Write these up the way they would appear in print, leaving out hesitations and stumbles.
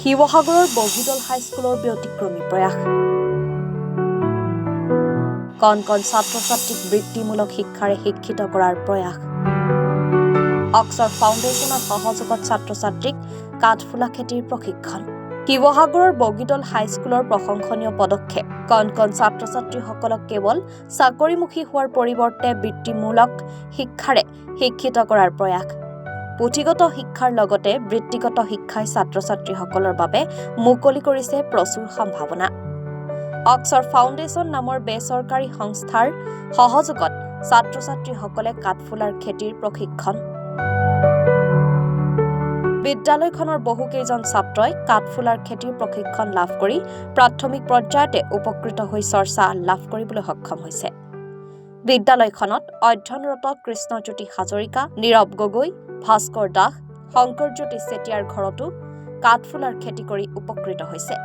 শিৱসাগৰৰ বগীদল হাইস্কুলৰ ব্যতিক্ৰমী প্ৰয়াস কণ কণ ছাত্ৰ-ছাত্ৰীক বৃত্তিমূলক শিক্ষাৰে শিক্ষিত কৰাৰ প্ৰয়াস অক্সফৰ্ড ফাউণ্ডেশ্যনৰ সহযোগত ছাত্ৰ-ছাত্ৰীক কাঠফুলা খেতিৰ প্ৰশিক্ষণ শিৱসাগৰৰ বগীদল হাইস্কুলৰ প্ৰশংসনীয় পদক্ষেপ কণ কণ ছাত্ৰ-ছাত্ৰীসকলক কেৱল চাকৰিমুখী হোৱাৰ পৰিৱৰ্তে বৃত্তিমূলক শিক্ষাৰে শিক্ষিত কৰাৰ প্ৰয়াস পুথিগত শিক্ষাৰ লগতে বৃত্তিগত শিক্ষাই ছাত্ৰ-ছাত্ৰীসকলৰ বাবে মুকলি কৰিছে প্ৰচুৰ সম্ভাৱনা অক্সফৰ্ড ফাউণ্ডেশ্যন নামৰ বেচৰকাৰী সংস্থাৰ সহযোগত ছাত্ৰ-ছাত্ৰীসকলে কাঠফুলাৰ খেতিৰ প্ৰশিক্ষণ বিদ্যালয়খনৰ বহুকেইজন ছাত্ৰই কাঠফুলাৰ খেতিৰ প্ৰশিক্ষণ লাভ কৰি প্ৰাথমিক পৰ্যায়তে উপকৃত হৈ চৰ্চা লাভ কৰিবলৈ সক্ষম হৈছে বিদ্যালয়খনত অধ্যয়নৰত কৃষ্ণজ্যোতি হাজৰিকা নীৰৱ গগৈ ভাস্কৰ দাস শংকৰজ্যোতি চেতিয়াৰ ঘৰতো কাঠফুলাৰ খেতি কৰি উপকৃত হৈছে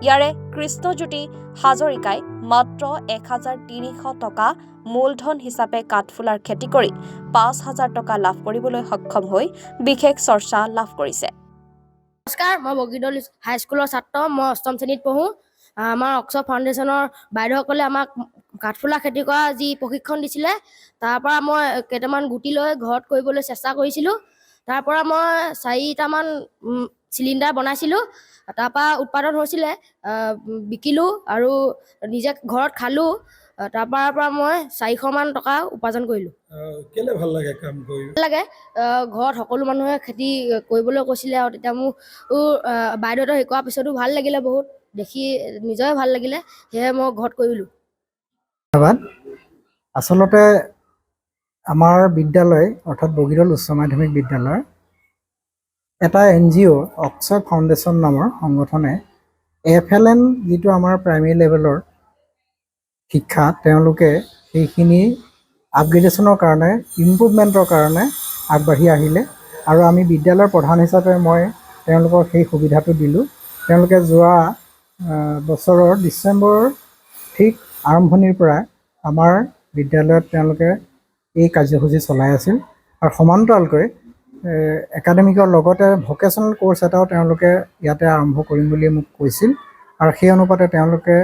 ইয়াৰে কৃষ্ণজ্যোতি হাজৰিকাই মাত্ৰ ১,৩০০ টকা মূলধন হিচাপে কাঠফুলাৰ খেতি কৰি ৫,০০০ টকা লাভ কৰিবলৈ সক্ষম হৈ বিশেষ চৰ্চা লাভ কৰিছে নমস্কাৰ মই বগীদল হাইস্কুলৰ ছাত্ৰ মই অষ্টম শ্ৰেণীত পঢ়োঁ আমাৰ অক্সফৰ্ড ফাউণ্ডেশ্যনৰ বাইদেউসকলে আমাক কাঠফুলা খেতি কৰা যি প্ৰশিক্ষণ দিছিলে তাৰ পৰা মই কেইটামান গুটি লৈ ঘৰত কৰিবলৈ চেষ্টা কৰিছিলোঁ তাৰ পৰা মই ৪টামান চিলিণ্ডাৰ বনাইছিলোঁ তাৰ পৰা উৎপাদন হৈছিলে বিকিলোঁ আৰু নিজে ঘৰত খালোঁ তাৰ পৰা মই ৪০০মান টকা উপাৰ্জন কৰিলোঁ কেলে ভাল লাগে কাম কৰি ভাল লাগে ঘৰত সকলো মানুহে খেতি কৰিবলৈ কৈছিলে আৰু তেতিয়া মোৰ বাইদেউহঁতে শিকোৱাৰ পিছতো ভাল লাগিলে বহুত দেখি নিজৰে ভাল লাগিলে সেয়ে মই ঘৰত কৰিলোঁ ধন্যবাদ আচলতে আমাৰ বিদ্যালয় অৰ্থাৎ বগীদল উচ্চ মাধ্যমিক বিদ্যালয় এটা NGO অক্সফৰ্ড ফাউণ্ডেশ্যন নামৰ সংগঠনে FLN যিটো আমাৰ প্ৰাইমেৰী লেভেলৰ শিক্ষা তেওঁলোকে সেইখিনি আপগ্ৰেডেশ্যনৰ কাৰণে ইম্প্ৰুভমেণ্টৰ কাৰণে আগবাঢ়ি আহিলে আৰু আমি বিদ্যালয়ৰ প্ৰধান হিচাপে মই তেওঁলোকক সেই সুবিধাটো দিলোঁ তেওঁলোকে যোৱা বছৰৰ ডিচেম্বৰৰ ঠিক আৰম্ভণিৰ পৰা আমাৰ বিদ্যালয়ত তেওঁলোকে এই কাৰ্যসূচী চলাই আছিল আৰু সমান্তৰালকৈ একাডেমিকৰ লগতে ভকেশ্যনেল কোৰ্চ এটাও তেওঁলোকে ইয়াতে আৰম্ভ কৰিম বুলি মোক কৈছিল আৰু সেই অনুপাতে তেওঁলোকে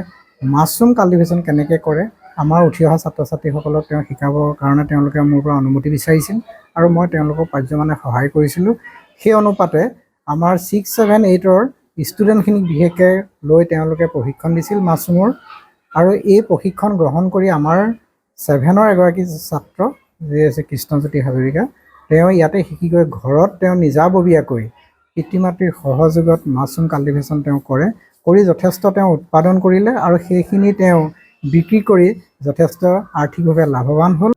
মাছৰুম কাল্টিভেশ্যন কেনেকৈ কৰে আমাৰ উঠি অহা ছাত্ৰ ছাত্ৰীসকলক তেওঁ শিকাবৰ কাৰণে তেওঁলোকে মোৰ পৰা অনুমতি বিচাৰিছিল আৰু মই তেওঁলোকক পাৰ্যমানে সহায় কৰিছিলোঁ সেই অনুপাতে আমাৰ 6, 7, 8ৰ ষ্টুডেণ্টখিনিক বিশেষকৈ লৈ তেওঁলোকে প্ৰশিক্ষণ দিছিল মাছৰুমৰ আৰু এই প্ৰশিক্ষণ গ্ৰহণ কৰি আমাৰ 7ৰ এগৰাকী ছাত্ৰ যি আছে কৃষ্ণজ্যোতি হাজৰিকা তেওঁ ইয়াতে শিকি গৈ ঘৰত তেওঁ নিজাববীয়াকৈ পিতৃ মাতৃৰ সহযোগত মাছৰুম কাল্টিভেশ্যন তেওঁ কৰি যথেষ্ট তেওঁ উৎপাদন কৰিলে আৰু সেইখিনি তেওঁ বিক্ৰী কৰি যথেষ্ট আৰ্থিকভাৱে লাভৱান হ'ল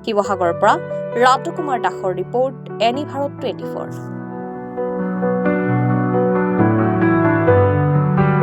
শিৱসাগৰৰ পৰা ৰাতু কুমাৰ দাসৰ ৰিপৰ্ট এনি ভাৰত 24